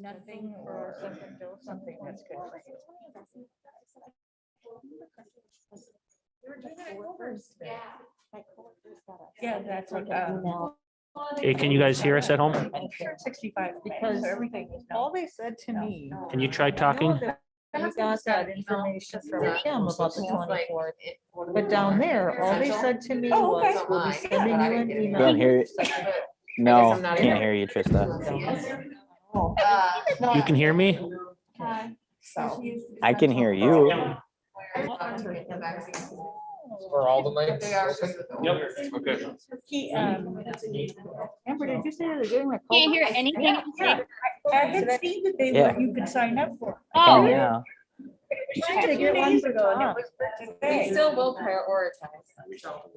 nothing or something that's good for you. Yeah, that's what, Hey, can you guys hear us at home? I'm sure it's 65 because everything is. All they said to me. Can you try talking? We got that information from him about the 24th, but down there, all they said to me Oh, okay. was, we'll be sending you an email. Can't hear it. No, can't hear you, Trista. You can hear me? So, I can hear you. For all the mics? Yep. Okay. He, Amber, did you say they're doing like? Can't hear anything. I had seen that they Yeah. were, you could sign up for. I can now. We tried to get one for the. We still will prioritize.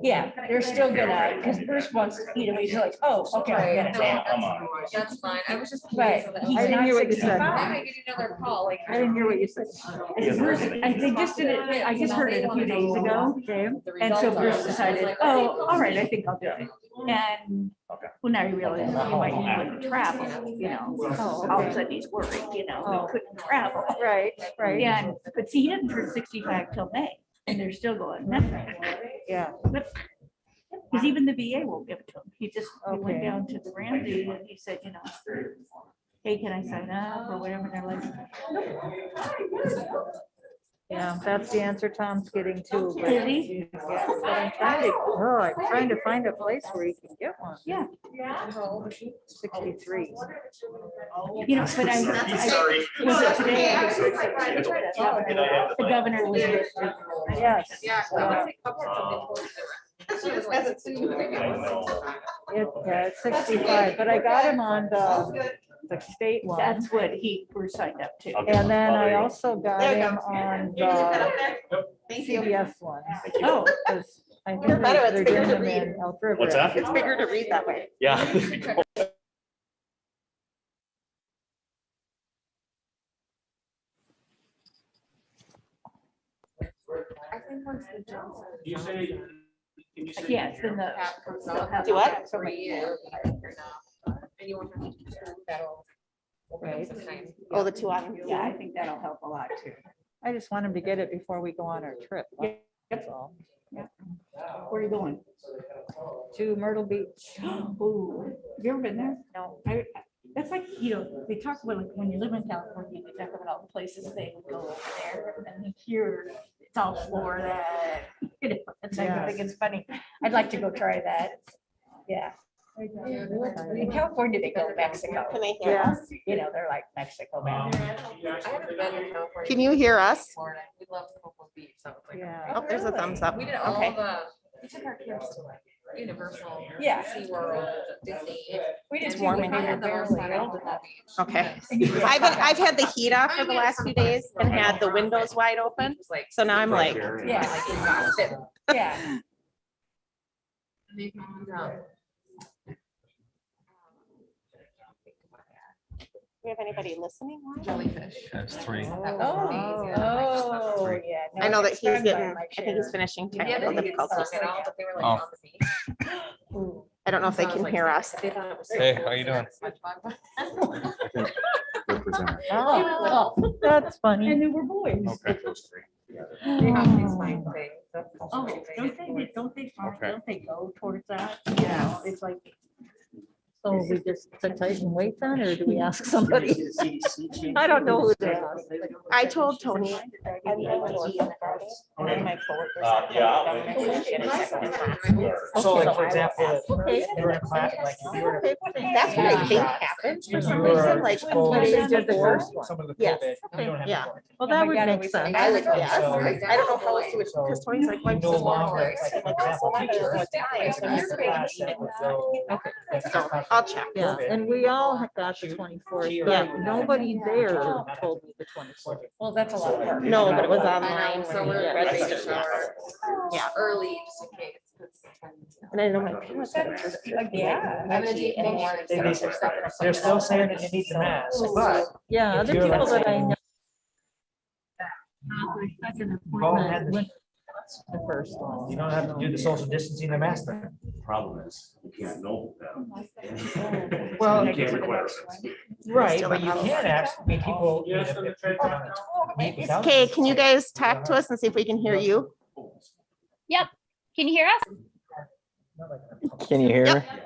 Yeah, they're still gonna, because Bruce wants, he's like, oh, okay, I'll get it now. That's fine. I was just. But he's I didn't not hear what you said. 65. I get another call, like. I didn't hear what you said. Bruce, they just did it, I just heard it a few days ago, and so Bruce decided, oh, all right, I think I'll do it. And, well, now you realize he might be able to travel, you know, all of a sudden he's worried, you know, he couldn't travel. Right, right. And, but see, he doesn't turn 65 till May, and they're still going, Yeah. because even the VA won't give it to him. He just, he went Okay. down to the Ramsey and he said, you know, hey, can I sign up or whatever? And they're like, Yeah, that's the answer Tom's getting too. but- Is he? Yeah, but I'm trying to find a place where you can get one. Yeah. 63. You know, but I was it today? The governor was here. Yes. Yeah. It's 65, but I got him on the state one. That's what he was signed up to. And then I also got him on the CBS one. Oh, 'cause I think they're doing them in Elk River. What's that? It's bigger to read that way. Yeah. I think once the Johnson. You say, can you say? yeah, it's in the. Do what? For you. And you want to. That'll. Right. Oh, the 2 items. Yeah, I think that'll help a lot too. I just want him to get it before we go on our trip. Yeah. That's all. Where are you going? To Myrtle Beach. Ooh, you ever been there? No. That's like, you know, they talk about like when you live in California, they talk about all the places they would go over there. And then here, it's all Florida. You know, it's like, I think it's funny. I'd like to go try that. Yeah. In California, they go to Mexico. Can they hear Yeah. us? You know, they're like Mexico. Man. I haven't been to California. Can you hear us? Florida. We love Cocoa Beach, so it's like. Yeah. Oh, there's a thumbs up. We did all Okay. we took our kids to like Universal. Yeah. SeaWorld, Disney. We just It's warm in we here. were barely old enough. Okay. I've had the heat off for the last few days and had the windows wide open. So now I'm like, Yeah, Exhausted. yeah. do we have anybody listening? Jellyfish. That's 3. Oh, yeah. no, I know that it's he's done by getting, my I think he's chair. finishing Yeah, technical they didn't difficulties. suck it all, but they were like Oh. on the beach. Ooh. I don't know if they can hear us. They thought it was. Hey, how you doing? Oh, that's funny. And they were boys. Okay. They have these fine things. That's the Oh, thing. don't they, Okay. don't they go towards that? Yeah, it's like. So we just sit tight and wait then, or do we ask somebody? I don't know who to ask. I told Tony. I'm going to work in the garden, and then my coworkers. So like, for example, Okay. you were in a class, like if you were in a. That's what I think happened for some you were reason, like. exposed When they did the to first one. Some of the Yes. COVID, you don't have Yeah. to quarantine. Well, that Oh my would God, make we- sense. I would guess. So- I don't know how else to, because Tony's like, why You you no so long? longer, like, for example, teachers would miss a class that would go- So I'll check. Yeah, and we all got the 24th, Yeah. but nobody there told me the 24th. Well, that's a lot of work. No, but it was I online. know, so we're Yeah. ready to shower. Yeah. Early, just in case. 'cause- And I know my parents had it. Yeah. I'm gonna do it in the morning. They're still saying that you need the mask, but Yeah, If other you're, people let's that I say- know. go ahead and The first one. You don't have to do the social distancing and mask. Problem is, you can't know them. Well, You can't require it. right, but you can ask, I mean, people. Yes, if I'm gonna people try wanna meet without- Okay, can you guys talk to us and see if we can hear you? Can you hear us? Can you hear? Yep. her?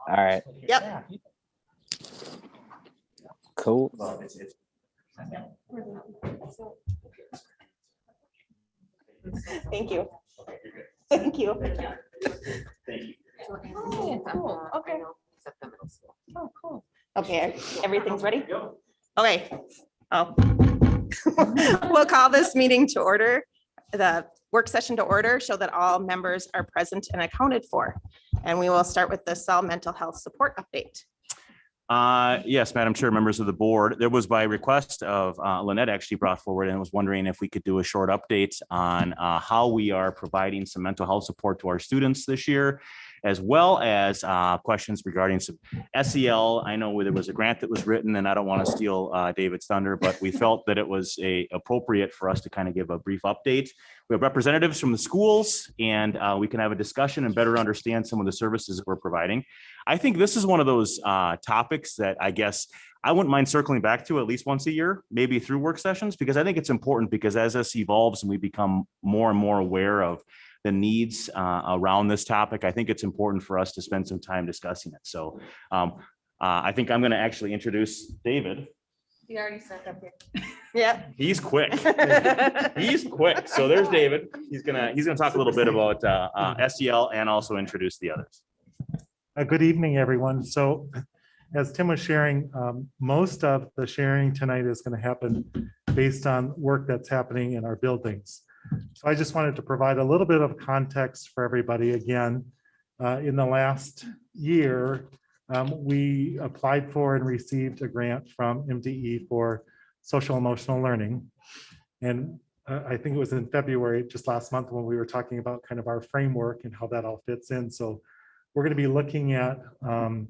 All right, Yep. cool. Well, it's- Thank you. okay, you're good. Thank you. Thank you. cool. Okay. Except the middle school. Oh, cool. Okay, everything's ready? Yep. Okay. Oh. We'll call this meeting to order, the work session to order, so that all members are present and accounted for. And we will start with the Cell Mental Health Support Update. Yes, Madam Chair, members of the board, there was by request of Lynette actually brought forward and was wondering if we could do a short update on how we are providing some mental health support to our students this year, as well as questions regarding some SEL. I know there was a grant that was written, and I don't want to steal David's thunder, but we felt that it was appropriate for us to kind of give a brief update. We have representatives from the schools, and we can have a discussion and better understand some of the services that we're providing. I think this is one of those topics that I guess I wouldn't mind circling back to at least once a year, maybe through work sessions, because I think it's important, because as this evolves and we become more and more aware of the needs around this topic, I think it's important for us to spend some time discussing it. So I think I'm going to actually introduce David. He already set up here. Yeah. He's quick. He's quick. So there's David. He's gonna talk a little bit about SEL and also introduce the others. Good evening, everyone. So as Tim was sharing, most of the sharing tonight is going to happen based on work that's happening in our buildings. So I just wanted to provide a little bit of context for everybody. Again, in the last year, we applied for and received a grant from MDE for social emotional learning. And I think it was in February, just last month, when we were talking about kind of our framework and how that all fits in. So we're going to be looking at kind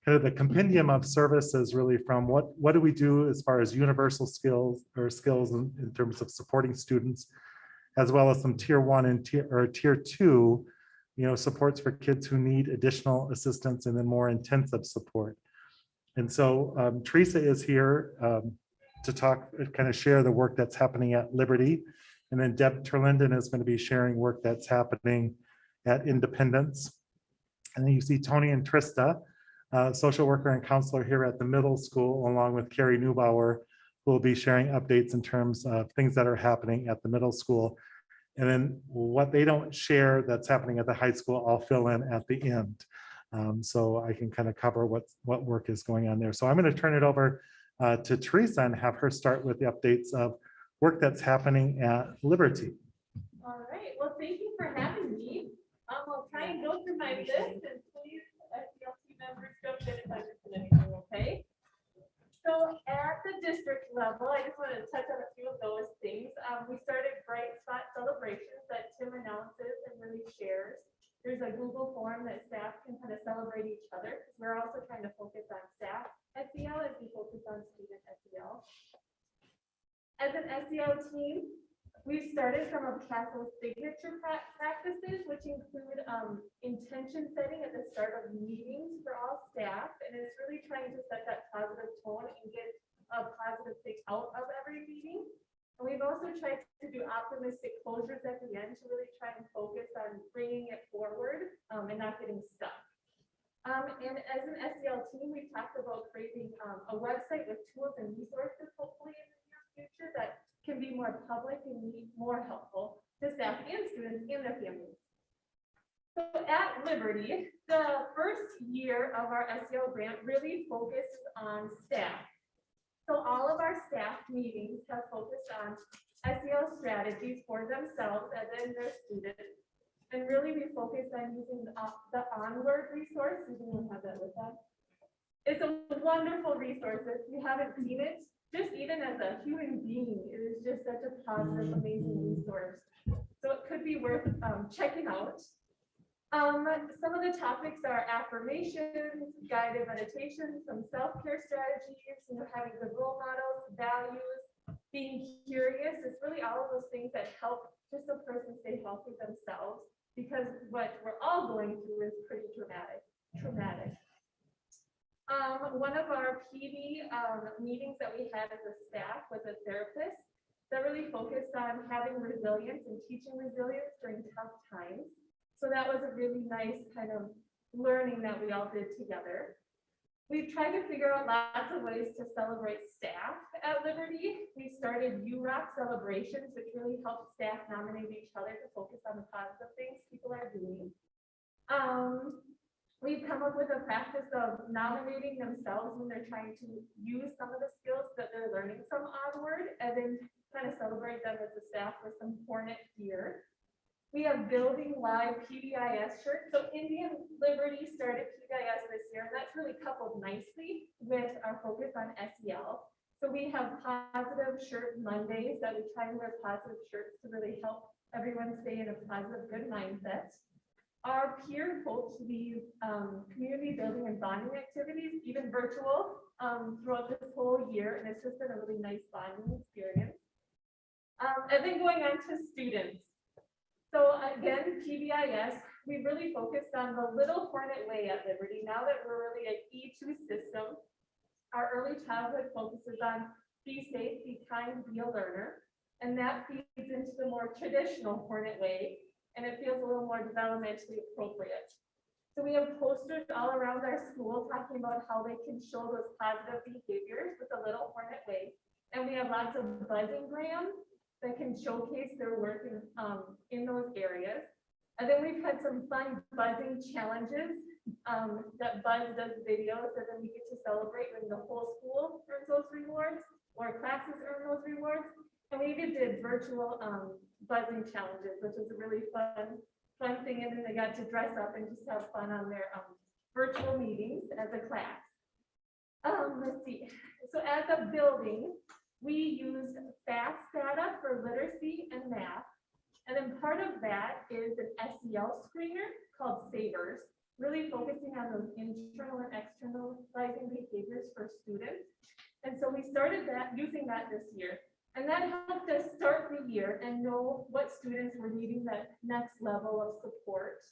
of the compendium of services, really, from what do we do as far as universal skills in terms of supporting students, as well as some tier 1 and tier 2, supports for kids who need additional assistance and then more intensive support. And so Teresa is here to talk, kind of share the work that's happening at Liberty. And then Deb Terlinden is going to be sharing work that's happening at Independence. And then you see Tony and Trista, social worker and counselor here at the middle school, along with Carrie Neubauer, who will be sharing updates in terms of things that are happening at the middle school. And then what they don't share that's happening at the high school, I'll fill in at the end. So I can kind of cover what work is going on there. So I'm going to turn it over to Teresa and have her start with the updates of work that's happening at Liberty. All right, well, thank you for having me. I'll try and go through my list, and please, SDLC members, jump in if I miss anything, okay? So at the district level, I just wanted to touch on a few of those things. We started Bright Spot celebrations that Tim announces and really shares. There's a Google form that staff can kind of celebrate each other. We're also trying to focus on staff SEL as we focus on student SEL. As an SEL team, we've started some of CASEL's signature practices, which include intention setting at the start of meetings for all staff. And it's really trying to set that positive tone and get a positive thing out of every meeting. And we've also tried to do optimistic closures at the end to really try and focus on bringing it forward and not getting stuck. And as an SEL team, we've talked about creating a website with tools and resources, hopefully in the near future, that can be more public and be more helpful to staff and students and their families. So at Liberty, the first year of our SEL grant really focuses on staff. So all of our staff meetings have focused on SEL strategies for themselves and then their students. And really we focus on using the Onward resource. We don't have that with us. It's a wonderful resource. If you haven't seen it, just even as a human being, it is just such a positive, amazing resource. So it could be worth checking out. Some of the topics are affirmations, guided meditation, some self-care strategies, having good role models, values, being curious. It's really all of those things that help just a person stay healthy themselves, because what we're all going through is pretty traumatic. One of our PD meetings that we had as a staff with a therapist that really focused on having resilience and teaching resilience during tough times. So that was a really nice kind of learning that we all did together. We've tried to figure out lots of ways to celebrate staff at Liberty. We started UROC celebrations, which really helped staff nominate each other to focus on the positive things people are doing. We've come up with a practice of nominating themselves when they're trying to use some of the skills that they're learning from Onward, and then kind of celebrate them as a staff with some Hornet gear. We have Building Live PBIS shirts. So Indian Liberty started PBIS this year, and that's really coupled nicely with our focus on SEL. So we have positive shirt Mondays that we try and wear positive shirts to really help everyone stay in a positive, good mindset. Our peer hosts these community building and bonding activities, even virtual, throughout this whole year, and it's just been a really nice bonding experience. And then going on to students. So again, PBIS, we really focused on the Little Hornet Way at Liberty. Now that we're really an E2 system, our early childhood focuses on be safe, be kind, be a learner. And that feeds into the more traditional Hornet Way, and it feels a little more developmentally appropriate. So we have posters all around our school talking about how they can show those positive behaviors with the Little Hornet Way. And we have lots of buzzing grams that can showcase their work in those areas. And then we've had some fun buzzing challenges that Buzz does videos, and then we get to celebrate when the whole school earns those rewards or classes earn those rewards. And we even did virtual buzzing challenges, which was a really fun thing. And then they got to dress up and just have fun on their virtual meetings as a class. Let's see. So as a building, we used FAST data for literacy and math. And then part of that is an SEL screener called SAVERS, really focusing on those internal and externalizing behaviors for students. And so we started using that this year. And that helped us start the year and know what students were needing that next level of support.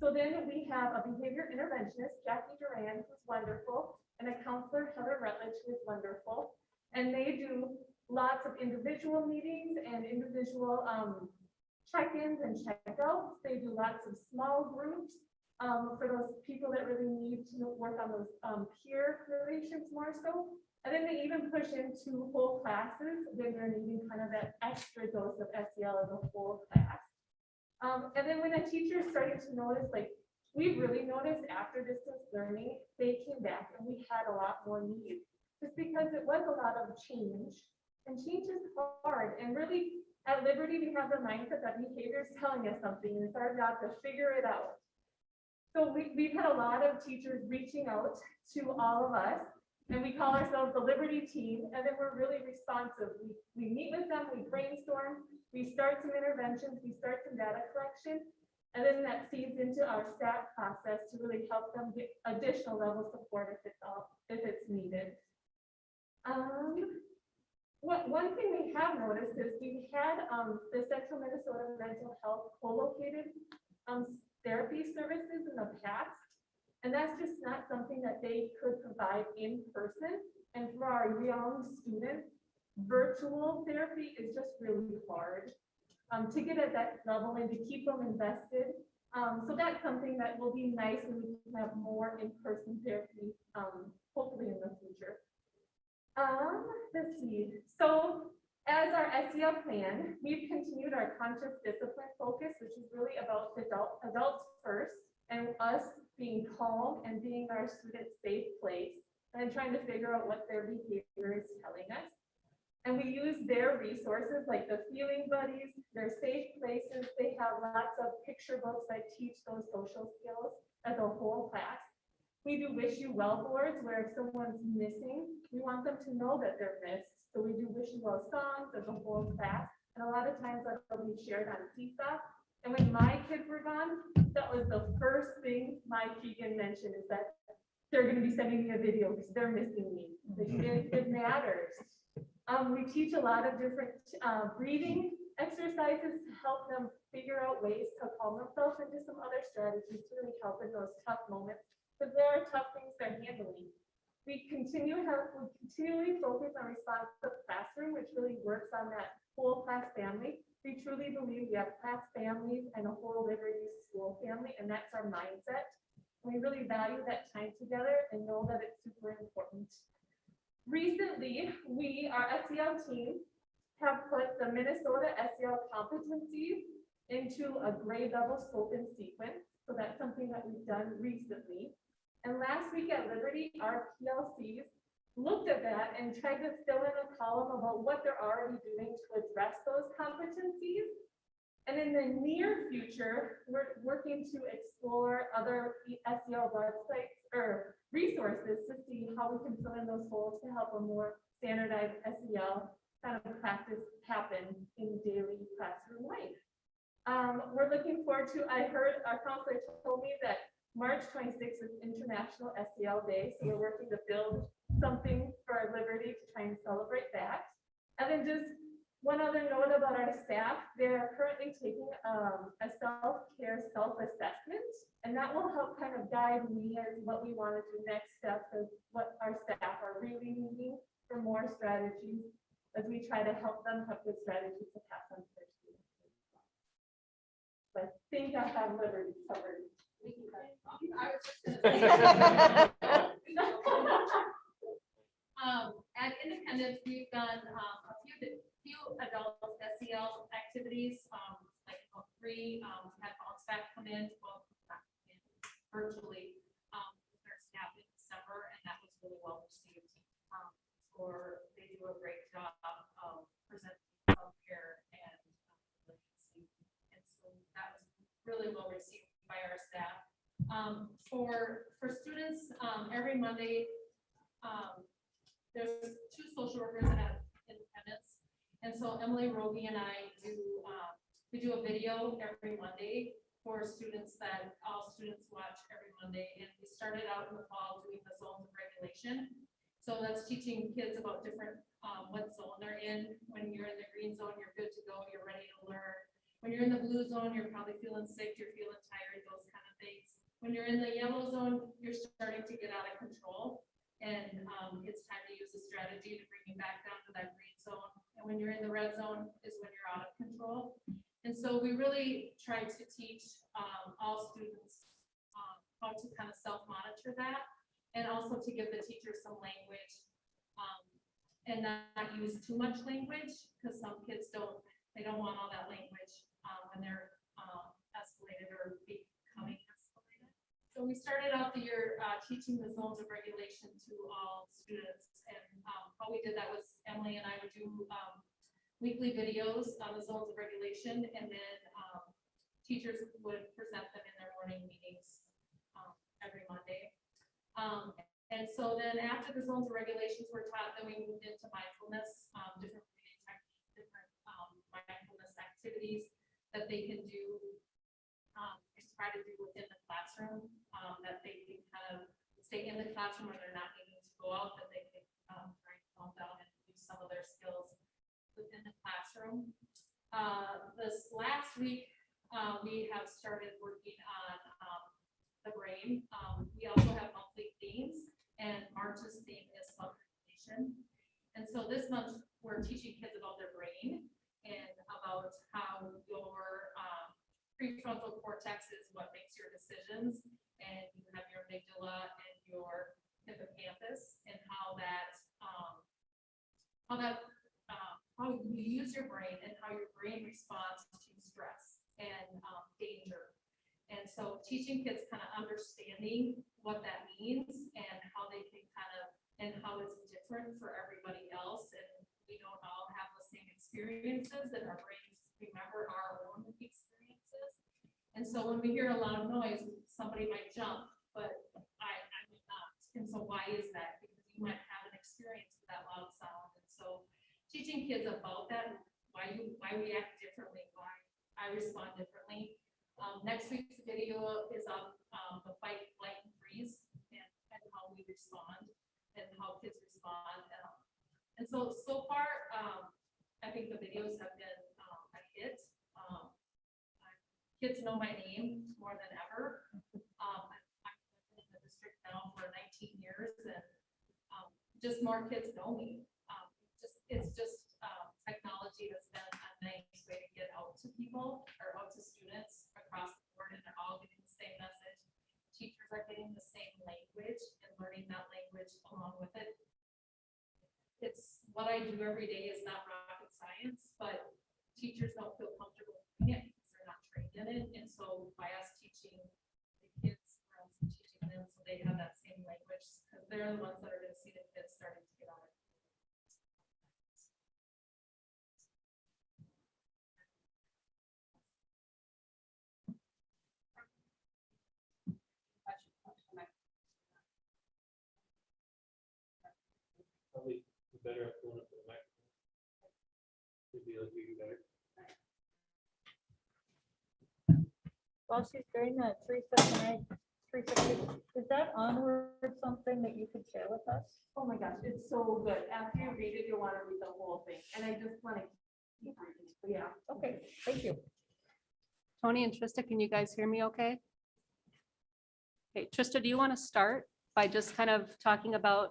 So then we have a behavior interventionist, Jackie Duran, who's wonderful, and a counselor, Heather Rutledge, who's wonderful. And they do lots of individual meetings and individual check-ins and check-outs. They do lots of small groups for those people that really need to work on those peer relations more so. And then they even push into whole classes when they're needing kind of that extra dose of SEL as a whole class. And then when a teacher started to notice, like we really noticed after distance learning, they came back and we had a lot more needs. Just because it was a lot of change, and change is hard. And really, at Liberty, we have the mindset that behavior is telling us something, and it's our job to figure it out. So we've had a lot of teachers reaching out to all of us, and we call ourselves the Liberty team, and then we're really responsive. We meet with them, we brainstorm, we start some interventions, we start some data collection, and then that feeds into our STAT process to really help them get additional level support if it's needed. One thing we have noticed is we had the Central Minnesota Mental Health co-located therapy services in the past, and that's just not something that they could provide in person. And for our young students, virtual therapy is just really hard to get at that level and to keep them invested. So that's something that will be nice when we can have more in-person therapy, hopefully in the future. Let's see. So as our SEL plan, we've continued our conscious discipline focus, which is really about adults first and us being calm and being our students' safe place and trying to figure out what their behavior is telling us. And we use their resources like the Feeling Buddies, their safe places. They have lots of picture books that teach those social skills as a whole class. We do Wish You Well boards where if someone's missing, we want them to know that they're missed. So we do Wish You Well songs as a whole class. And a lot of times that'll be shared on Seesaw. And when my kids were gone, that was the first thing my Keegan mentioned is that they're going to be sending me a video because they're missing me. It matters. We teach a lot of different breathing exercises to help them figure out ways to calm themselves, and do some other strategies to really help in those tough moments, because there are tough things they're handling. We continually focus on responsive classroom, which really works on that whole class family. We truly believe we have class families and a whole Liberty school family, and that's our mindset. We really value that time together and know that it's super important. Recently, our SEL team have put the Minnesota SEL competencies into a grade level scope and sequence. So that's something that we've done recently. And last week at Liberty, our PLCs looked at that and tried to fill in a column about what they're already doing to address those competencies. And in the near future, we're working to explore other SEL websites or resources to see how we can fill in those holes to help a more standardized SEL kind of practice happen in daily classroom life. We're looking forward to, I heard our counselor told me that March 26th is International SEL Day, so we're working to build something for Liberty to try and celebrate that. And then just one other note about our staff, they're currently taking a self-care self-assessment, and that will help kind of guide me as what we want to do next steps, as what our staff are really needing for more strategies as we try to help them have good strategies to pass on to their students. But I think I have Liberty covered. I was just gonna say, at Independence, we've done a few adult SEL activities, like free, had bounce back come in, well, not come in, virtually, with our staff in December, and that was really well received. Or they do a great job of presenting self-care and so that was really well received by our staff. For students, every Monday, there's 2 social workers at Independence, and so Emily Roby and I do we do a video every Monday for students that all students watch every Monday, and we started out in the fall doing the zones of regulation. So that's teaching kids about different what zone they're in. When you're in the green zone, you're good to go, you're ready to learn. When you're in the blue zone, you're probably feeling sick, you're feeling tired, those kind of things. When you're in the yellow zone, you're starting to get out of control, and it's time to use a strategy to bring you back down to that green zone. And when you're in the red zone is when you're out of control. And so we really try to teach all students how to kind of self-monitor that, and also to give the teachers some language and not use too much language, because some kids don't want all that language when they're escalated or becoming escalated. So we started out the year teaching the zones of regulation to all students, and how we did that was Emily and I would do weekly videos on the zones of regulation, and then teachers would present them in their morning meetings every Monday. And so then after the zones of regulations were taught, then we moved into mindfulness, different breathing techniques, different mindfulness activities that they can do and try to do within the classroom, that they can kind of stay in the classroom when they're not needing to go out, that they can try and calm down and use some of their skills within the classroom. This last week, we have started working on the brain. We also have monthly themes, and March's theme is self-regulation. And so this month, we're teaching kids about their brain and about how your prefrontal cortex is what makes your decisions, and you have your amygdala and your hippocampus, and how you use your brain and how your brain responds to stress and danger. And so teaching kids kind of understanding what that means and how they can and how it's different for everybody else. And we don't all have the same experiences, and our brains remember our own experiences. And so when we hear a loud noise, somebody might jump, but I would not. And so why is that? Because you might have an experience with that loud sound. And so teaching kids about that, why we act differently, why I respond differently. Next week's video is on the fight, flight, and freeze, and how we respond and how kids respond. And And so far, I think the videos have been a hit. Kids know my name more than ever. I've been in the district now for 19 years, and just more kids know me. It's just technology has been a nice way to get out to people or out to students across the board, and they're all getting the same message. Teachers are getting the same language and learning that language along with it. It's what I do every day is not rocket science, but teachers don't feel comfortable doing it because they're not trained in it. And so by us teaching the kids, we're also teaching them so they have that same language, because they're the ones that are going to see the kids starting to get on it. Probably better at going up to the microphone. Maybe it'll be better. While she's doing that, Teresa, is that onward something that you could share with us? Oh my gosh, it's so good. After you read it, you'll want to read the whole thing. And I just want to keep reading. So yeah. Okay, thank you. Tony and Trista, can you guys hear me okay? Okay, Trista, do you want to start by just kind of talking about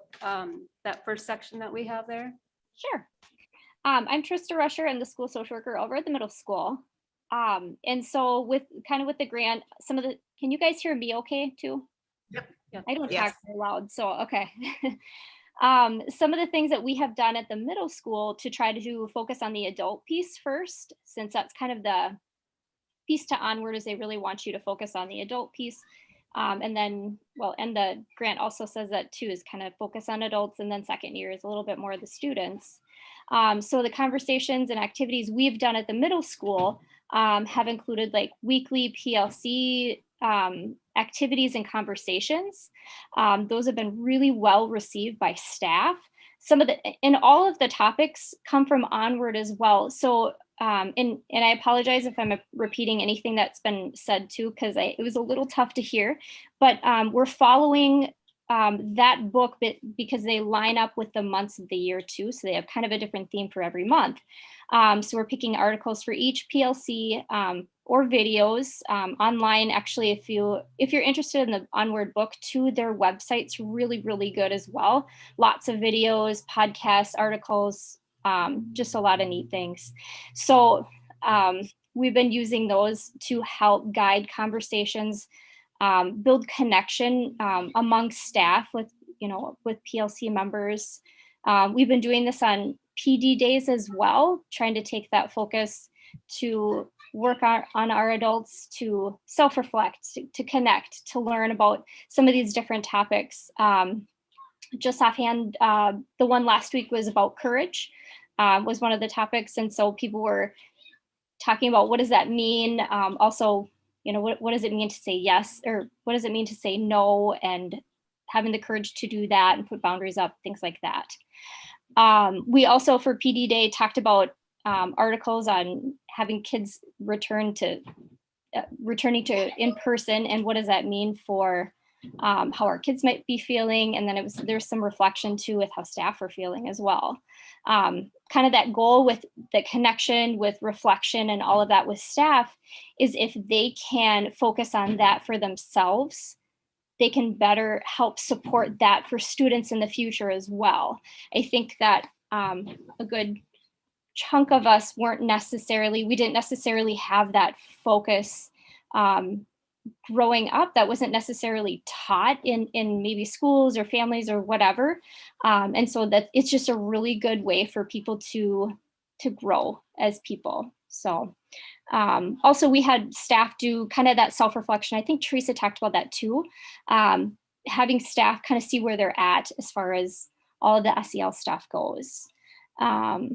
that first section that we have there? Sure. I'm Trista Rusher. I'm the school social worker over at the middle school. And so with the grant, can you guys hear me okay too? Yep. I don't Yes. talk very loud, so okay. Some of the things that we have done at the middle school to try to focus on the adult piece first, since that's kind of the piece to onward, is they really want you to focus on the adult piece. And then, and the grant also says that too, is kind of focus on adults, and then second year is a little bit more of the students. So the conversations and activities we've done at the middle school have included like weekly PLC activities and conversations. Those have been really well received by staff. And all of the topics come from Onward as well. So, and I apologize if I'm repeating anything that's been said too, because it was a little tough to hear, but we're following that book because they line up with the months of the year too. So they have kind of a different theme for every month. So we're picking articles for each PLC or videos online. Actually, if you're interested in the Onward book too, their website's really, really good as well. Lots of videos, podcasts, articles, just a lot of neat things. So we've been using those to help guide conversations, build connection among staff with PLC members. We've been doing this on PD days as well, trying to take that focus to work on our adults to self-reflect, to connect, to learn about some of these different topics. Just offhand, the one last week was about courage, was one of the topics. And so people were talking about what does that mean? Also, what does it mean to say yes, or what does it mean to say no, and having the courage to do that and put boundaries up, things like that. We also, for PD Day, talked about articles on having kids returning to in person, and what does that mean for how our kids might be feeling. And then there's some reflection too with how staff are feeling as well. Kind of that goal with the connection, with reflection and all of that with staff, is if they can focus on that for themselves, they can better help support that for students in the future as well. I think that a good chunk of us we didn't necessarily have that focus growing up. That wasn't necessarily taught in maybe schools or families or whatever. And so that it's just a really good way for people to grow as people. So also we had staff do kind of that self-reflection. I think Teresa talked about that too. Having staff kind of see where they're at as far as all of the SEL stuff goes. I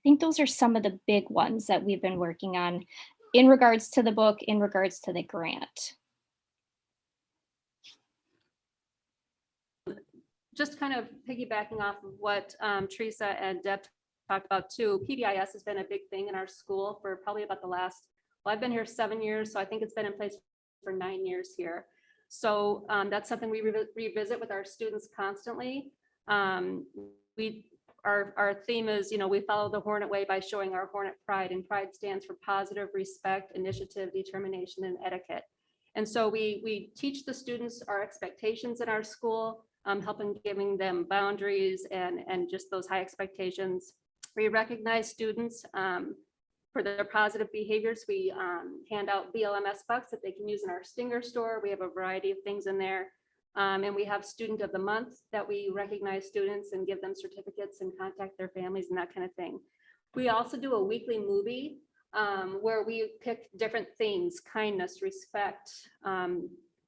think those are some of the big ones that we've been working on in regards to the book, in regards to the grant. Just kind of piggybacking off of what Teresa and Deb talked about too, PBIS has been a big thing in our school for probably about I've been here 7 years, so I think it's been in place for 9 years here. So that's something we revisit with our students constantly. We our theme is, we follow the Hornet way by showing our Hornet pride, and pride stands for positive, respect, initiative, determination, and etiquette. And so we teach the students our expectations in our school, helping giving them boundaries and just those high expectations. We recognize students for their positive behaviors. We hand out BLMS bucks that they can use in our Stinger store. We have a variety of things in there. And we have Student of the Month that we recognize students and give them certificates and contact their families and that kind of thing. We also do a weekly movie where we pick different themes: kindness, respect,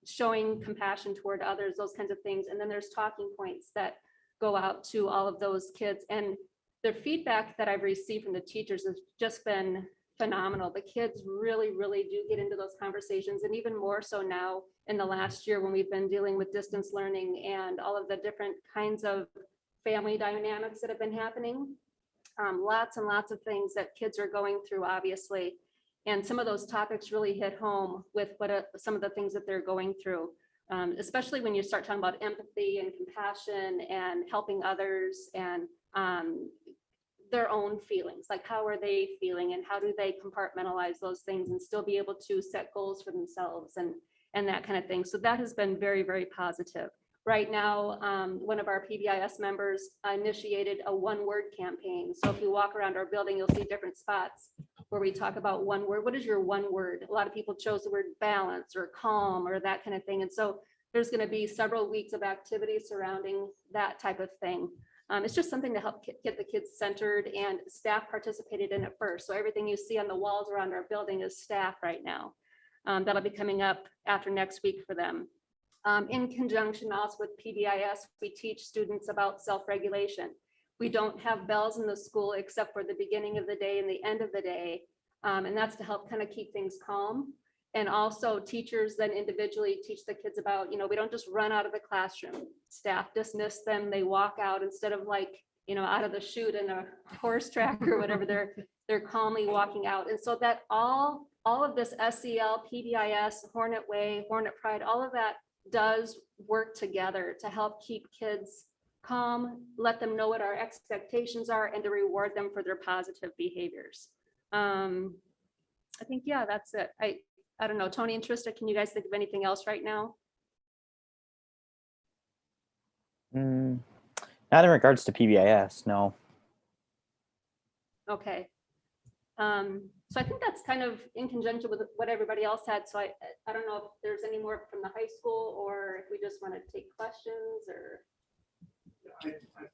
showing compassion toward others, those kinds of things. And then there's talking points that go out to all of those kids. And the feedback that I've received from the teachers has just been phenomenal. The kids really, really do get into those conversations, and even more so now in the last year when we've been dealing with distance learning and all of the different kinds of family dynamics that have been happening. Lots and lots of things that kids are going through, obviously. And some of those topics really hit home with some of the things that they're going through, especially when you start talking about empathy and compassion and helping others and their own feelings, like how are they feeling and how do they compartmentalize those things and still be able to set goals for themselves and that kind of thing. So that has been very, very positive. Right now, one of our PBIS members initiated a one-word campaign. So if you walk around our building, you'll see different spots where we talk about one word. What is your one word? A lot of people chose the word balance or calm or that kind of thing. And so there's going to be several weeks of activity surrounding that type of thing. It's just something to help get the kids centered, and staff participated in it first. So everything you see on the walls around our building is staff right now. That'll be coming up after next week for them. In conjunction also with PBIS, we teach students about self-regulation. We don't have bells in the school except for the beginning of the day and the end of the day. And that's to help kind of keep things calm. And also teachers then individually teach the kids about, we don't just run out of the classroom. Staff dismiss them, they walk out instead of out of the chute in a horse track or whatever, they're calmly walking out. And so that all of this SEL, PBIS, Hornet Way, Hornet Pride, all of that does work together to help keep kids calm, let them know what our expectations are, and to reward them for their positive behaviors. I think, yeah, that's it. I don't know, Tony and Trista, can you guys think of anything else right now? Not in regards to PBIS, no. Okay. So I think that's kind of in conjunction with what everybody else had. So I don't know if there's any more from the high school or if we just want to take questions or.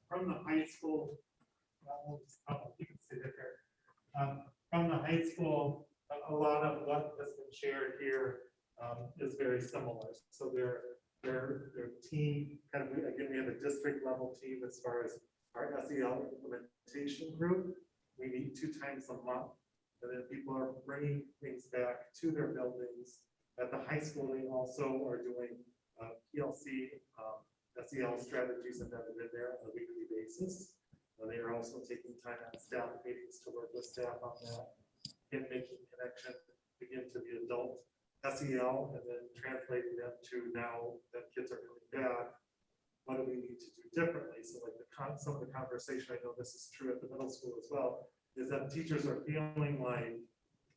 From the high school, you can see it here. From the high school, a lot of what has been shared here is very similar. So their team, kind of, again, we have a district level team as far as our SEL implementation group. We meet 2 times a month, and then people are bringing things back to their buildings. At the high school, they also are doing PLC SEL strategies embedded in there on a weekly basis. They are also taking time at staff meetings to work with staff on that and making connection again to the adult SEL, and then translating them to now that kids are coming back. What do we need to do differently? So like some of the conversation, I know this is true at the middle school as well, is that teachers are feeling like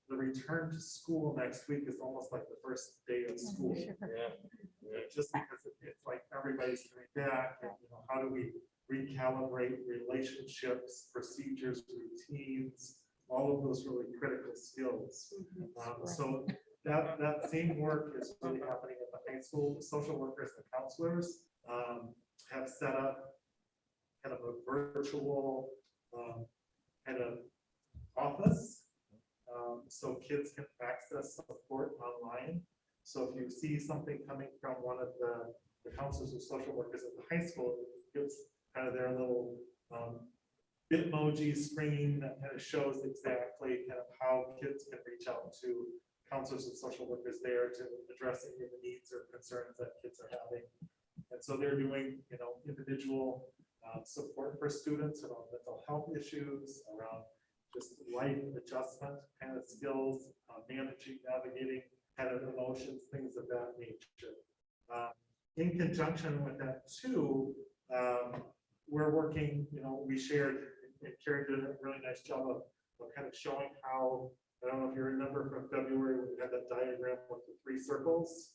the return to school next week is almost like the first day of school. Just because it's like everybody's coming back, and how do we recalibrate relationships, procedures, routines, all of those really critical skills. So that same work is really happening at the high school. Social workers and counselors have set up kind of a virtual kind of office, so kids can access support online. So if you see something coming from one of the counselors or social workers at the high school, it gives kind of their little Bitmoji screen that kind of shows exactly kind of how kids can reach out to counselors and social workers there to address any of the needs or concerns that kids are having. And so they're doing, individual support for students around mental health issues, around just life adjustment kind of skills, managing, navigating kind of emotions, things of that nature. In conjunction with that too, we're working, we shared, and Karen did a really nice job of kind of showing how, I don't know if you remember from February, when we had that diagram with the 3 circles.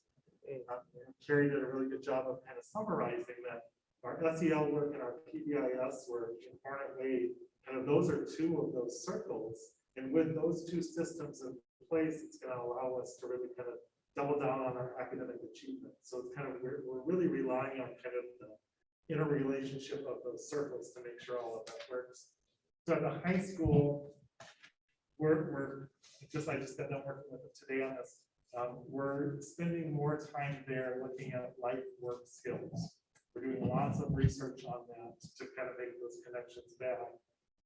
Carrie did a really good job of kind of summarizing that our SEL work and our PBIS work in Hornet Way, kind of those are 2 of those circles. And with those 2 systems in place, it's going to allow us to really kind of double down on our academic achievement. So it's kind of, we're really relying on kind of the interrelationship of those circles to make sure all of that works. So at the high school, I just got done working with them today on this. We're spending more time there looking at life work skills. We're doing lots of research on that to kind of make those connections back.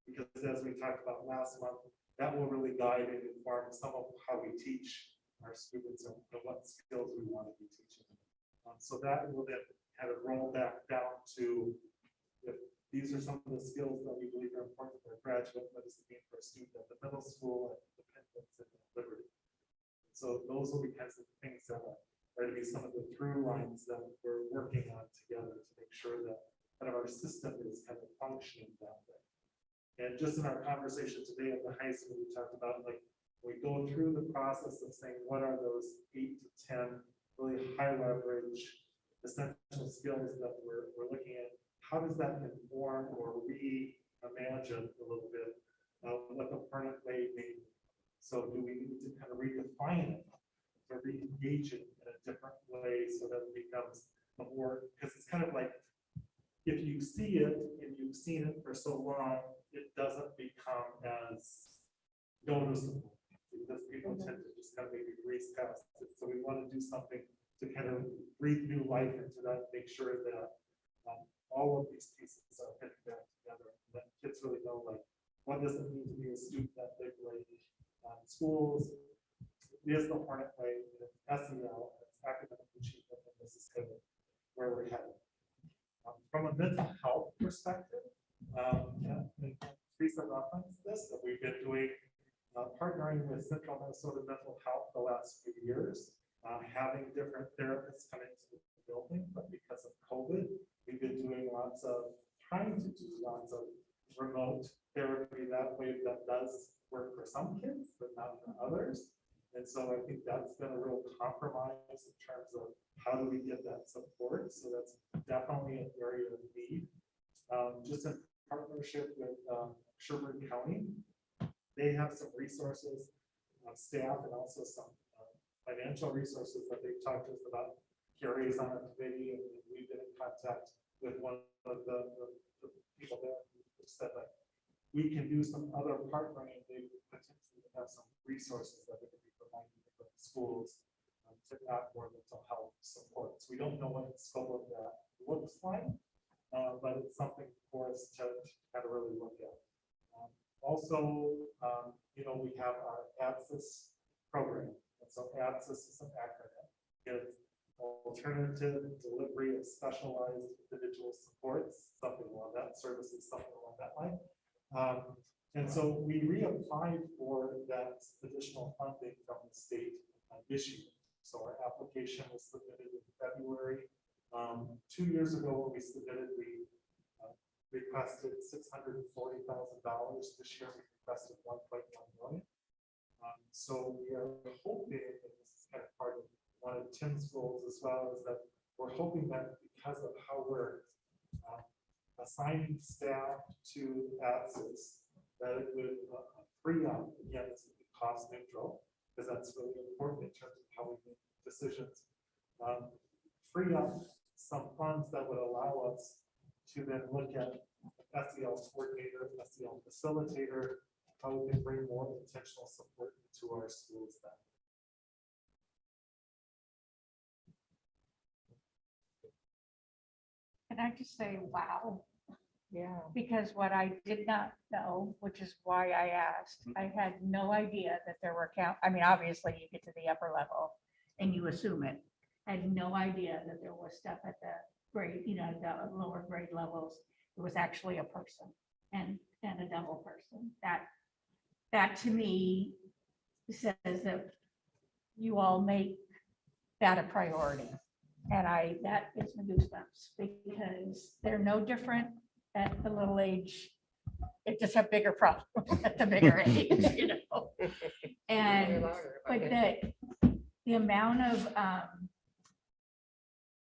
Because as we talked about last month, that will really guide and inform some of how we teach our students and what skills we want to be teaching. So that will then kind of roll back down to, if these are some of the skills that we believe are important for a graduate, what does it mean for a student at the middle school, at Independence and at Liberty? So those will be kinds of things that are to be some of the through lines that we're working on together to make sure that kind of our system is kind of functioning that way. And just in our conversation today at the high school, we talked about, like, we go through the process of saying, what are those 8 to 10 really high leverage essential skills that we're looking at? How does that inform or reimagine a little bit what the Hornet Way means? So do we need to kind of redefine it or re-engage it in a different way so that it becomes a more, because it's kind of like, if you see it and you've seen it for so long, it doesn't become as noticeable because people tend to just kind of maybe breeze past it. So we want to do something to kind of breathe new life into that, make sure that all of these pieces are fitting back together. And that kids really know, like, what does it mean to be a student at Big Lake? Schools, it is the Hornet Way, it's SEL, it's academic achievement, and this is kind of where we're headed. From a mental health perspective, Teresa referenced this, that we've been doing, partnering with Central Minnesota Mental Health the last few years, having different therapists come into the building, but because of COVID, we've been doing trying to do lots of remote therapy that way. That does work for some kids, but not for others. And so I think that's been a real compromise in terms of how do we get that support. So that's definitely an area of need. Just in partnership with Sherburne County, they have some resources, staff, and also some financial resources that they've talked to us about. Carrie's on a committee, and we've been in contact with one of the people there who said that we can do some other partnering. They potentially have some resources that we can be providing to schools to add more mental health support. So we don't know what the scope of that looks like, but it's something for us to kind of really look at. Also, we have our ADSIS program. And so ADSIS is an acronym. It's Alternative Delivery of Specialized Individual Supports, something along that, services, something along that line. And so we reapplied for that additional funding from the state this year. So our application was submitted in February. 2 years ago, when we submitted, we requested $640,000. This year, we requested $1.1 million. So we are hoping, and this is kind of part of one of Tim's goals as well, is that we're hoping that because of how we're assigning staff to ADSIS, that it would free up, again, it's cost neutral, because that's really important in terms of how we make decisions, free up some funds that would allow us to then look at SEL coordinator, SEL facilitator, how we can bring more intentional support into our schools then. Can I just say, wow? Yeah. Because what I did not know, which is why I asked, I had no idea that there were I mean, obviously you get to the upper level and you assume it. I had no idea that there was stuff at the grade, the lower grade levels. It was actually a person and a double person. That to me says that you all make that a priority. And that gives me goosebumps because they're no different at the little age, they just have bigger problems at the bigger age, you know? And, but the amount of,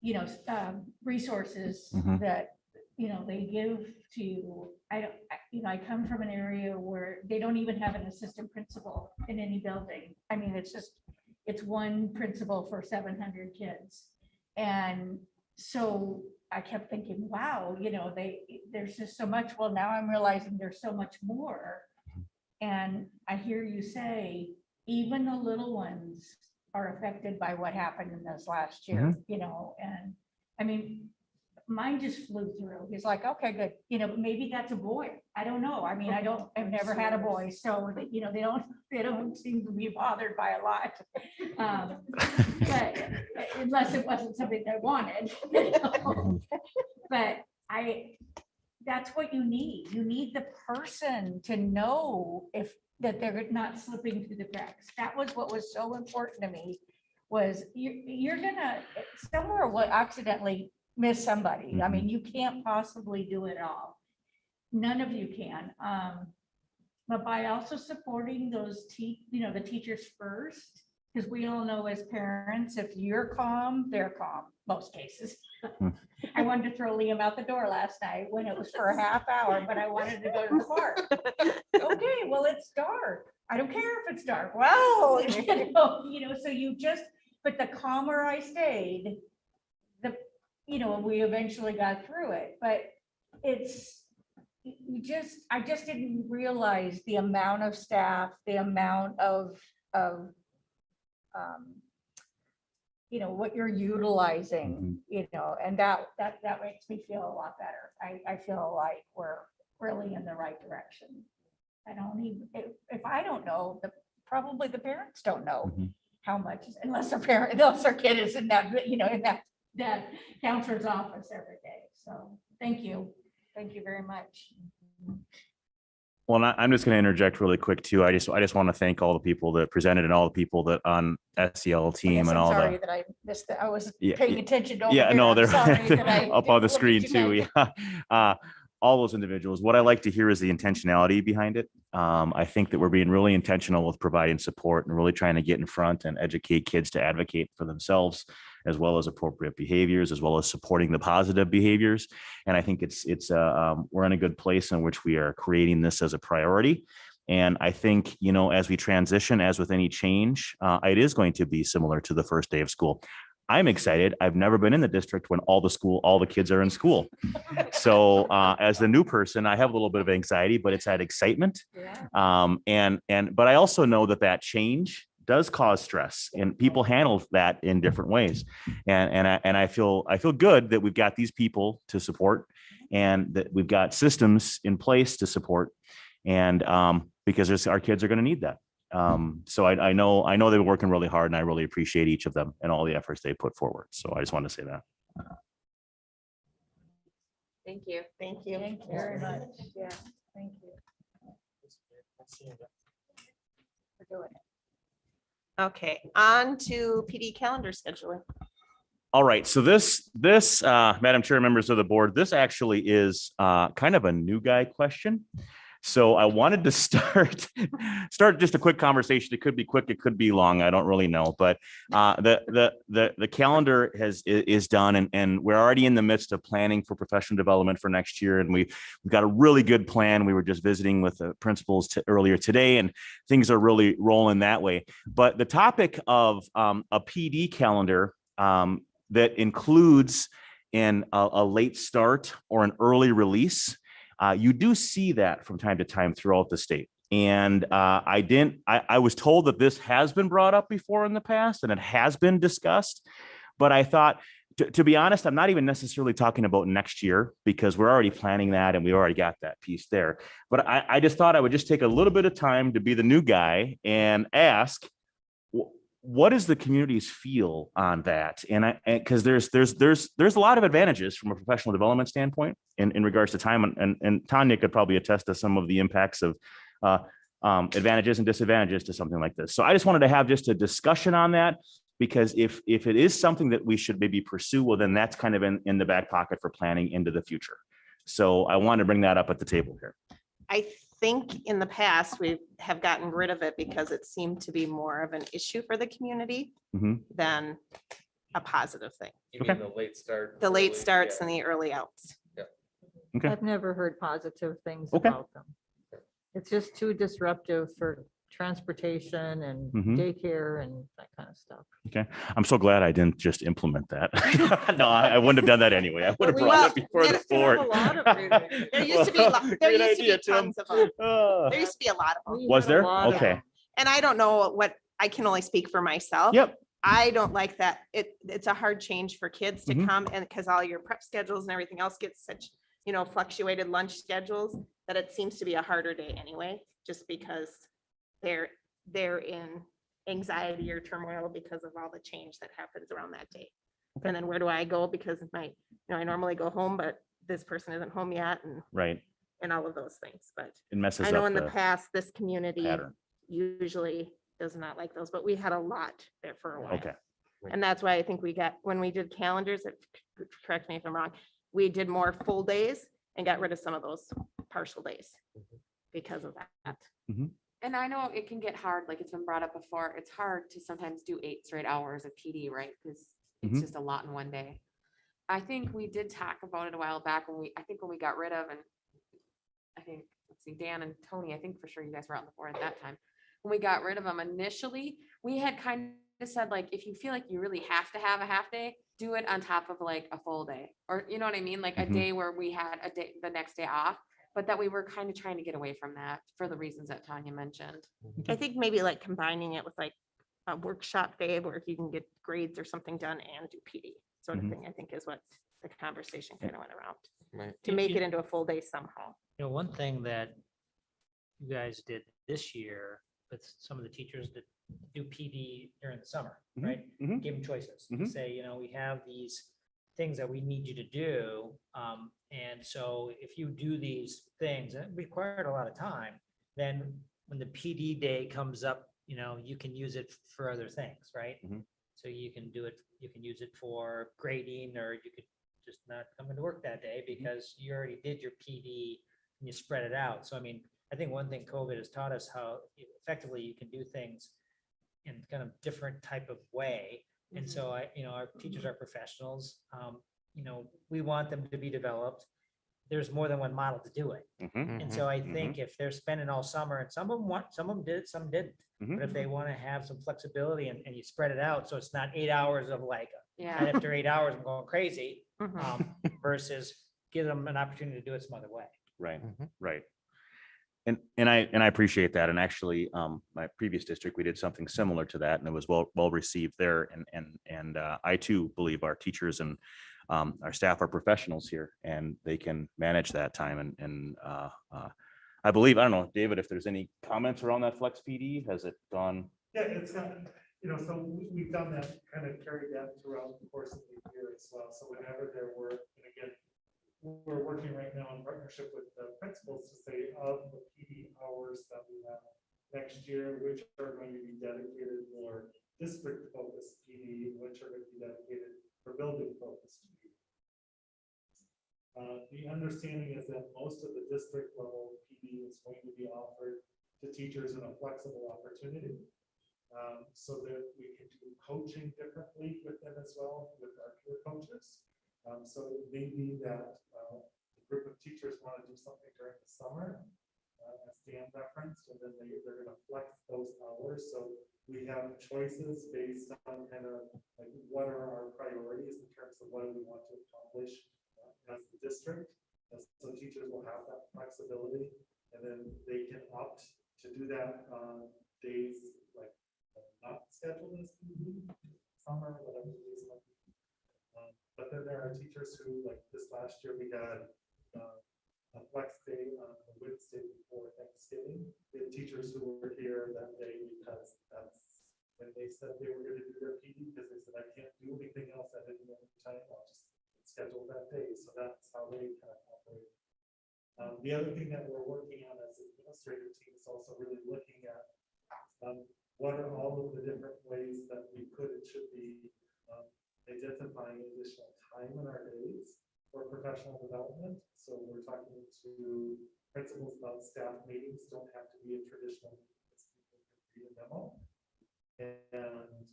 you know, resources Mhm. that, you know, they give to, you know, I come from an area where they don't even have an assistant principal in any building. I mean, it's just, it's one principal for 700 kids. And so I kept thinking, wow, you know, there's just so much. Well, now I'm realizing there's so much more. And I hear you say, even the little ones are affected by what happened in this last year, you know, and I mean, mine just flew through. He's like, okay, good. You know, maybe that's a boy. I don't know. I mean, I've never had a boy, so you know, they don't seem to be bothered by a lot. But unless it wasn't something they wanted, you know. But that's what you need. You need the person to know that they're not slipping through the cracks. That was what was so important to me, was you're gonna somewhere will accidentally miss somebody. I mean, you can't possibly do it all. None of you can. But by also supporting those you know, the teachers first, because we all know as parents, if you're calm, they're calm, most cases. I wanted to throw Liam out the door last night when it was for a half hour, but I wanted to go to the park. Okay, well, it's dark. I don't care if it's dark. Well, you know, so but the calmer I stayed, you know, we eventually got through it, but I just didn't realize the amount of staff, the amount of you know, what you're utilizing, you know, and that makes me feel a lot better. I feel like we're really in the right direction. I don't even, if I don't know, probably the parents don't know how much, unless their kid is in that, you know, in that counselor's office every day. So thank you. Thank you very much. Well, I'm just going to interject really quick too. I just want to thank all the people that presented and all the people that on SEL team and all Sorry the. that I missed that. I was Yeah, paying attention to. Yeah, no, they're Sorry that I up on the didn't look screen at too. you. Yeah. All those individuals. What I like to hear is the intentionality behind it. I think that we're being really intentional with providing support and really trying to get in front and educate kids to advocate for themselves, as well as appropriate behaviors, as well as supporting the positive behaviors. And I think we're in a good place in which we are creating this as a priority. And I think, you know, as we transition, as with any change, it is going to be similar to the first day of school. I'm excited. I've never been in the district when all the kids are in school. So as the new person, I have a little bit of anxiety, but it's that excitement. Yeah. But I also know that change does cause stress, and people handle that in different ways. And I feel good that we've got these people to support, and that we've got systems in place to support, and because our kids are going to need that. So I know they're working really hard, and I really appreciate each of them and all the efforts they put forward. So I just wanted to say that. Thank you. Thank you. Thank you very much. Yeah, thank you for doing it. Okay, on to PD calendar scheduling. All right. So this, Madam Chair, members of the board, this actually is kind of a new guy question. So I wanted to start just a quick conversation. It could be quick, it could be long. I don't really know, but the calendar is done, and we're already in the midst of planning for professional development for next year. And we've got a really good plan. We were just visiting with the principals earlier today, and things are really rolling that way. But the topic of a PD calendar that includes in a late start or an early release, you do see that from time to time throughout the state. And I was told that this has been brought up before in the past, and it has been discussed, but I thought, to be honest, I'm not even necessarily talking about next year, because we're already planning that and we already got that piece there. But I just thought I would just take a little bit of time to be the new guy and ask, what does the communities feel on that? And because there's a lot of advantages from a professional development standpoint in regards to time, and Tanya could probably attest to some of the impacts of advantages and disadvantages to something like this. So I just wanted to have just a discussion on that, because if it is something that we should maybe pursue, well, then that's kind of in the back pocket for planning into the future. So I wanted to bring that up at the table here. I think in the past, we have gotten rid of it because it seemed to be more of an issue for the community Mhm. than a positive thing. You Okay. mean the late start? The late starts yeah. and the early outs. Okay. I've never heard positive things Okay. about them. It's just too disruptive for transportation and Mhm. daycare and that kind of stuff. Okay. I'm so glad I didn't just implement that. No, I wouldn't have done that anyway. I would have we- brought it well, before the there's board. A lot of it. There used to be, there Great used to be idea, Tim. tons of them. Ah. There used to be a lot of them. We Was had a there? lot of Okay. them. And I don't know what, I can only speak for myself. Yep. I don't like that. It's a hard change for kids to Mhm. come and because all your prep schedules and everything else gets such, fluctuated lunch schedules that it seems to be a harder day anyway, just because they're in anxiety or turmoil because of all the change that happens around that day. And then where do I go? Because I normally go home, but this person isn't home yet Right. and all of those things. But It messes I know up in the the past, this community pattern. usually does not like those, but we had a lot there for a while. Okay. And that's why I think when we did calendars, correct me if I'm wrong, we did more full days and got rid of some of those partial days because of that. And I know it can get hard, like it's been brought up before, it's hard to sometimes do 8 straight hours of PD, right? Because it's Mhm. just a lot in one day. I think we did talk about it a while back when we got rid of, and I think, let's see, Dan and Tony, I think for sure you guys were on the board at that time. When we got rid of them initially, we had kind of said, like, if you feel like you really have to have a half day, do it on top of like a full day. Or you know what I mean? Like a Mhm. day where we had a day, the next day off, but that we were kind of trying to get away from that for the reasons that Tanya mentioned. I think maybe like combining it with like a workshop day where you can get grades or something done and do PD sort of Mhm. thing, I think is what the conversation kind of went around. Right. To make it into a full day somehow. One thing that you guys did this year with some of the teachers that do PD during the summer, Mhm. right? Mhm. Give them choices. Mhm. Say, we have these things that we need you to do. And so if you do these things, and it required a lot of time, then when the PD day comes up, you can use it for other things, right? Mhm. So you can use it for grading, or you could just not come into work that day because you already did your PD and you spread it out. So, I think one thing COVID has taught us how effectively you can do things in kind of different type of way. And so our teachers are professionals. We want them to be developed. There's more than one model to do it. Mhm. And so I think if they're spending all summer, and some of them did, some didn't. Mhm. But if they want to have some flexibility and you spread it out, so it's not 8 hours of like, Yeah. and after 8 hours, I'm going crazy, Mhm. versus give them an opportunity to do it some other way. Right. Right. And I appreciate that. And actually, my previous district, we did something similar to that and it was well received there. And I too believe our teachers and our staff are professionals here and they can manage that time. And I believe, I don't know, David, if there's any comments around that Flex PD, has it gone? Yeah, it's got, so we've done that, kind of carried that throughout the course of the year as well. So whenever there were, and again, we're working right now in partnership with the principals to say of the PD hours that we have next year, which are going to be dedicated for district focused PD, which are going to be dedicated for building focused PD. The understanding is that most of the district level PD is going to be offered to teachers in a flexible opportunity. So that we can do coaching differently with them as well, with our peer coaches. So it may be that a group of teachers want to do something during the summer, as Dan referenced, and then they're going to flex those hours. So we have choices based on kind of like what are our priorities in terms of what do we want to accomplish as the district. And so teachers will have that flexibility, and then they can opt to do that on days like not scheduled as PD, summer, whatever it is. But then there are teachers who, like this last year, we had a flex day on the Wednesday before Thanksgiving. We had teachers who were here that day because that's when they said they were going to do their PD, because they said, I can't do anything else at any other time. I'll just schedule that day. So that's how they kind of operate. The other thing that we're working on as an administrative team is also really looking at what are all of the different ways that we could and should be identifying additional time in our days for professional development. So we're talking to principals about staff meetings don't have to be a traditional meeting. People can read a memo. And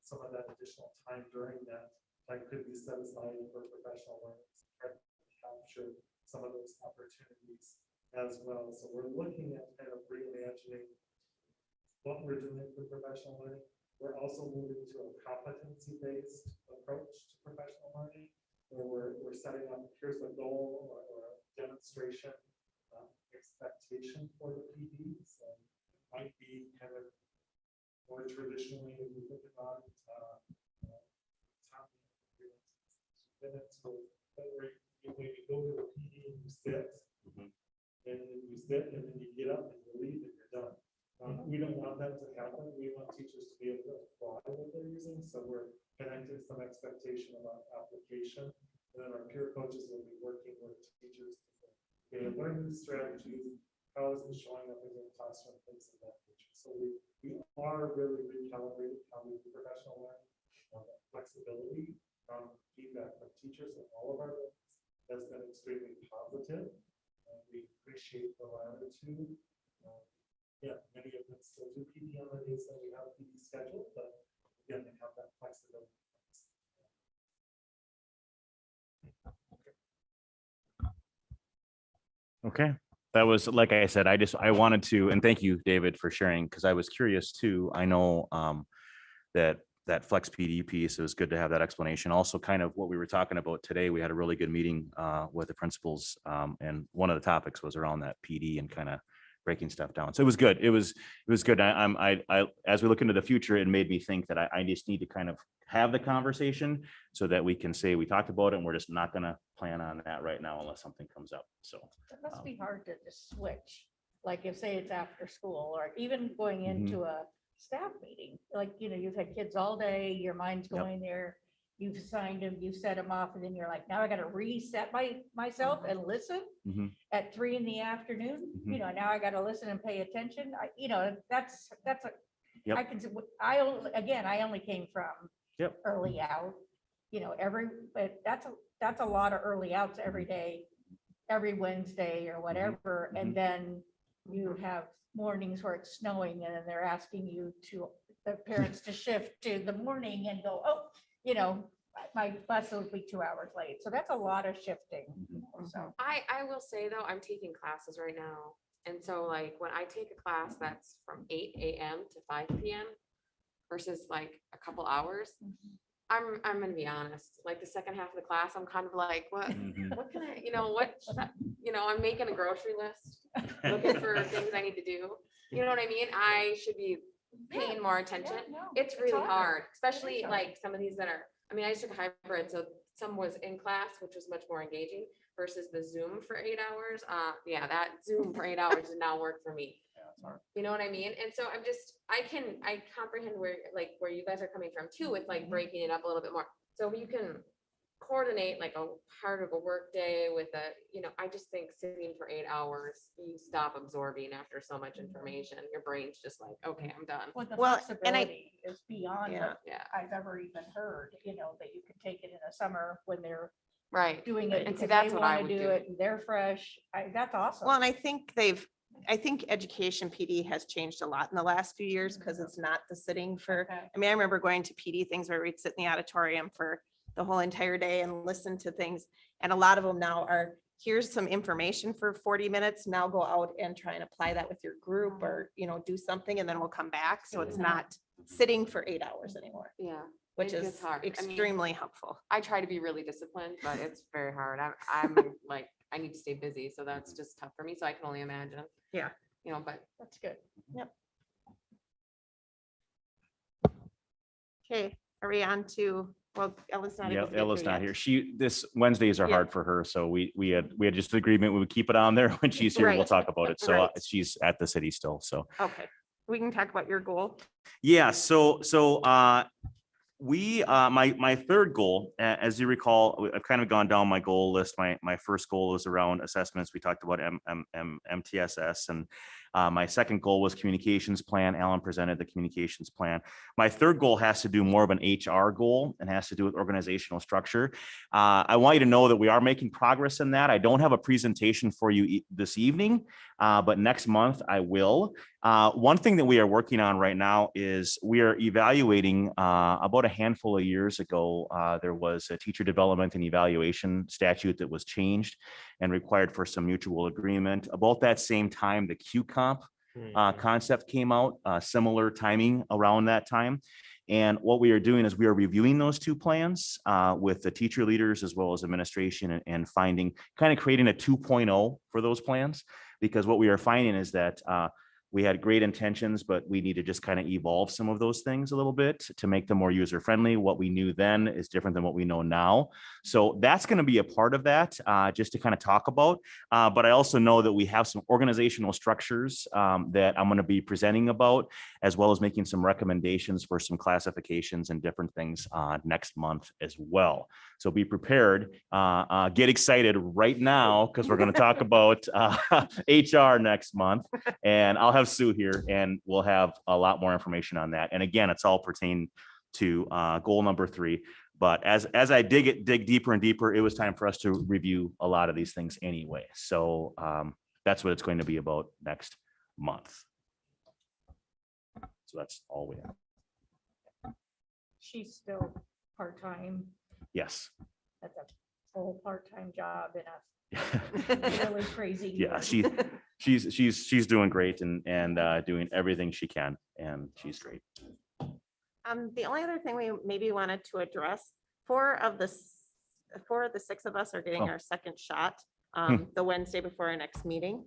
some of that additional time during that time could be set aside for professional learning. Try to capture some of those opportunities as well. So we're looking at kind of reimagining what we're doing for professional learning. We're also moving to a competency-based approach to professional learning, where we're setting up, here's the goal or a demonstration expectation for the PDs. And it might be kind of more traditionally, if you think about it, minutes where you go to the PD and you sit, and then you sit, and then you get up and you leave and you're done. We don't want that to happen. We want teachers to be able to apply what they're using, so we're connecting some expectation about application. And then our peer coaches will be working with teachers to learn these strategies. How is it showing up in the classroom, things of that nature. So we are really recalibrating how we do professional learning, flexibility. Feedback from teachers and all of our learners has been extremely positive. We appreciate the latitude. Yeah, many of them still do PD on the days that we have PD scheduled, but again, they have that flexibility. Okay. That was, like I said, I wanted to, and thank you, David, for sharing, because I was curious too. I know that Flex PD piece, it was good to have that explanation. Also, kind of what we were talking about today, we had a really good meeting with the principals, and one of the topics was around that PD and kind of breaking stuff down. So it was good. It was good. As we look into the future, it made me think that I just need to kind of have the conversation so that we can say we talked about it, and we're just not going to plan on that right now unless something comes up. So It must be hard to just switch, like if say it's after school or even going into a staff meeting, like, you've had kids all day, your mind's Yep. going there, you've assigned them, you set them off, and then you're like, now I got to reset myself and listen at 3 p.m. Now I got to listen and pay attention. That's a, Yep. I can, I only came from Yep. early out, but that's a lot of early outs every day, every Wednesday or whatever. And then you have mornings where it's snowing and then they're asking the parents to shift to the morning and go, my bus will be 2 hours late. So that's a lot of shifting. So I will say though, I'm taking classes right now. And so like when I take a class that's from 8 a.m. to 5 p.m. versus like a couple hours, I'm gonna be honest, like the second half of the class, I'm kind of like, what can I, I'm making a grocery list, looking for things I need to do. You know what I mean? I should be paying more attention. It's really hard, especially like some of these that are, I just took a hybrid, so some was in class, which was much more engaging versus the Zoom for 8 hours. Yeah, that Zoom for 8 hours did not work for me. You know what I mean? And so I comprehend where you guys are coming from too, with like breaking it up a little bit more. So you can coordinate like a part of a work day with I just think sitting for 8 hours, you stop absorbing after so much information. Your brain's just like, okay, I'm done. Well, the Well, flexibility is beyond what Yeah. I've ever even heard, that you can take it in the summer when they're Right. doing it And see, because that's they what I want to would do do. it and they're fresh. That's awesome. Well, and I think education PD has changed a lot in the last few years because it's not the sitting for, Okay. I remember going to PD things where we'd sit in the auditorium for the whole entire day and listen to things. And a lot of them now are, here's some information for 40 minutes. Now go out and try and apply that with your group or, do something and then we'll come back. So it's not sitting for 8 hours anymore, Yeah. which It is gets hard. I mean, extremely helpful. I try to be really disciplined, but it's very hard. I'm like, I need to stay busy. So that's just tough for me. So I can only imagine. Yeah. But That's good. Okay, are we on to, well, Ella's not. Yeah, able to get Ella's through not yet. here. This Wednesdays are Yeah. hard for her. So we had just an agreement. We would keep it on there when she's here. We'll Right. talk about it. So Right. she's at the city still. So. Okay, we can talk about your goal. Yeah, so my third goal, as you recall, I've kind of gone down my goal list. My first goal was around assessments. We talked about MTSS, and My second goal was communications plan. Alan presented the communications plan. My third goal has to do more of an HR goal and has to do with organizational structure. I want you to know that we are making progress in that. I don't have a presentation for you this evening, but next month I will. One thing that we are working on right now is we are evaluating about a handful of years ago, there was a teacher development and evaluation statute that was changed and required for some mutual agreement. About that same time, the QComp concept came out, similar timing around that time. And what we are doing is we are reviewing those two plans with the teacher leaders as well as administration and finding, kind of creating a 2.0 for those plans. Because what we are finding is that we had great intentions, but we need to just kind of evolve some of those things a little bit to make them more user friendly. What we knew then is different than what we know now. So that's going to be a part of that, just to kind of talk about. But I also know that we have some organizational structures that I'm going to be presenting about, as well as making some recommendations for some classifications and different things next month as well. So be prepared, get excited right now, because we're going to talk about HR next month, and I'll have Sue here and we'll have a lot more information on that. And again, it's all pertaining to goal number 3. But as I dig deeper and deeper, it was time for us to review a lot of these things anyway. So that's what it's going to be about next month. So that's all we have. She's still part-time. Yes. That's a full part-time job in a really crazy. Yeah, year. she's doing great and doing everything she can, and she's great. The only other thing we maybe wanted to address, 4 of the 6 of us are getting Oh. our second shot the Wednesday before our next meeting.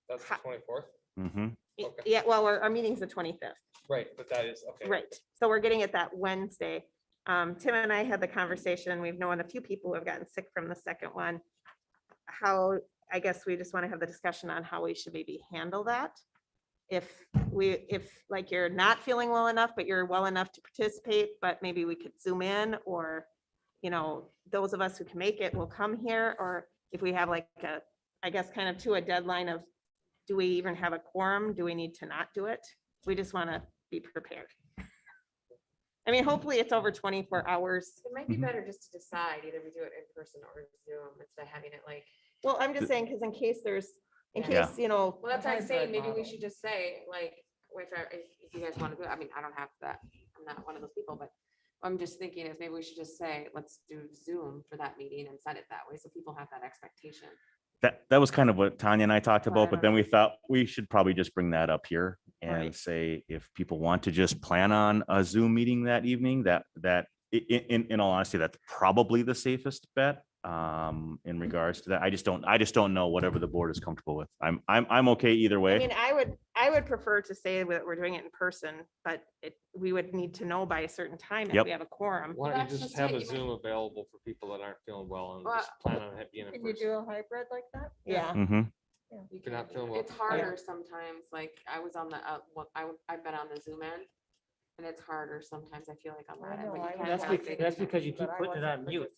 That's the 24th, Mhm. Okay. Yeah, well, our meeting's the 25th. right, but that is, okay. Right. So we're getting it that Wednesday. Tim and I had the conversation. We've known a few people who have gotten sick from the second one. I guess we just want to have the discussion on how we should maybe handle that. If like you're not feeling well enough, but you're well enough to participate, but maybe we could Zoom in, or, those of us who can make it will come here, or if we have like I guess kind of to a deadline of, do we even have a quorum? Do we need to not do it? We just want to be prepared. I mean, hopefully it's over 24 hours. It might be better just to decide, either we do it in person or Zoom, instead of having it like. Well, I'm just saying, because in case, Yeah. Well, that's what I'm saying, maybe we should just say, like, if you guys want to do it, I mean, I don't have that, I'm not one of those people, but I'm just thinking is maybe we should just say, let's do Zoom for that meeting and set it that way, so people have that expectation. That was kind of what Tanya and I talked Well, I about, but don't then know. we thought we should probably just bring that up here and Right. say, if people want to just plan on a Zoom meeting that evening, that in all honesty, that's probably the safest bet in regards to that. I just don't know, whatever the board is comfortable with. I'm okay either I way. mean, I would prefer to say that we're doing it in person, but we would need to know by a certain time if Yep. we have a quorum. Why don't That's you just just have it, a you might- Zoom available for people that aren't feeling well and Well, just plan on it being in Can you person? do a hybrid like that? Yeah. Mhm. You You're can not do feeling it. well. It's harder sometimes, like I was on the, I've been on the Zoom end. And it's harder sometimes, I feel like on I that end, know, but you I kind was of That's on have Zoom, to. that's because you keep but I putting it wasn't on mute.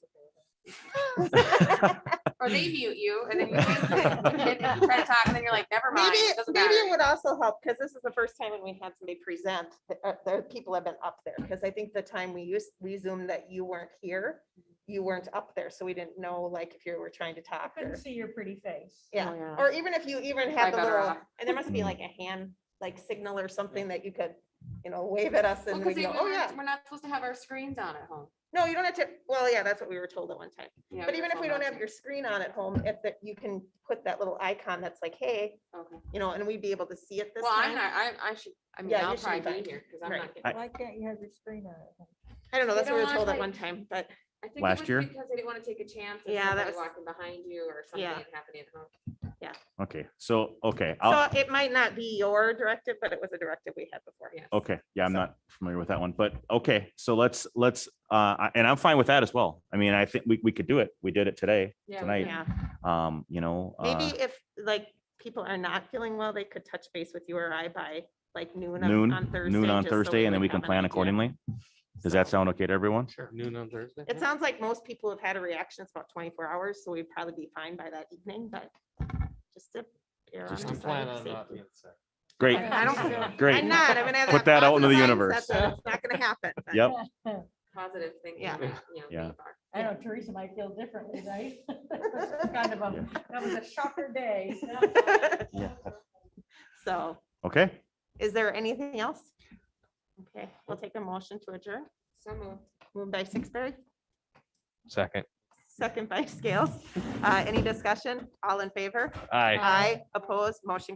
Or they mute you and then you try to talk and then you're like, never mind, it doesn't Maybe it matter. would also help, because this is the first time when we had somebody present, the people have been up there, because I think the time we Zoomed that you weren't here, you weren't up there, so we didn't know, like, if you were trying to I talk or, couldn't see your pretty face. yeah, Oh, yeah. or even if you even Probably had the better little, off. and there must be Mm. like a hand, like signal or something that you could, wave at us Well, and we because go, oh, yeah. we're not supposed to have our screens on at home. No, you don't have to, well, yeah, that's what we were told at one time. Yeah, But we were even if we told don't not have to. your screen on at home, you can put that little icon that's like, hey, Okay. and we'd be able to see it this Well, I'm time. not, I should, I mean, Yeah, I'll you should be probably be fine. here because I'm Right. not getting. Why can't you have your screen on it? I don't know, They that's what we don't were told want, at one like- time, but I think Last it was year? because they didn't want to take a chance of Yeah, that somebody was- walking behind you or something Yeah. happening at home. Okay, so, okay. so it might not be your directive, but it was a directive we had before. Yes. Okay, yeah, I'm So- not familiar with that one, but okay, so let's, and I'm fine with that as well. I mean, I think we could do it. We did it today, Yeah, we tonight. Yeah, maybe if like people are not feeling well, they could touch base with you or I by like noon on Thursday. Noon on just so Thursday, and then would we can have an plan idea. accordingly. Does that So- sound okay to everyone? Sure. Noon on Thursday? It sounds like most people have had a reaction. It's about 24 hours, so we'd probably be fine by that evening, but just to You're Just on to our plan side. on See? not being sick. Great, I don't, great. I'm not, I'm gonna have. Put that out into the positive mindset universe. that It's not gonna happen. but- Yep. Positive thinking. Yeah. you know, Yeah. be far. I know Teresa might feel differently, right? Kind of a, that was a shocker day. Yeah. So Okay. is there anything else? Okay, we'll take a motion to adjourn. So moved. Moved by Sixberg, Second. second by Scales. Any discussion? All in favor? Aye. Aye, opposed, motion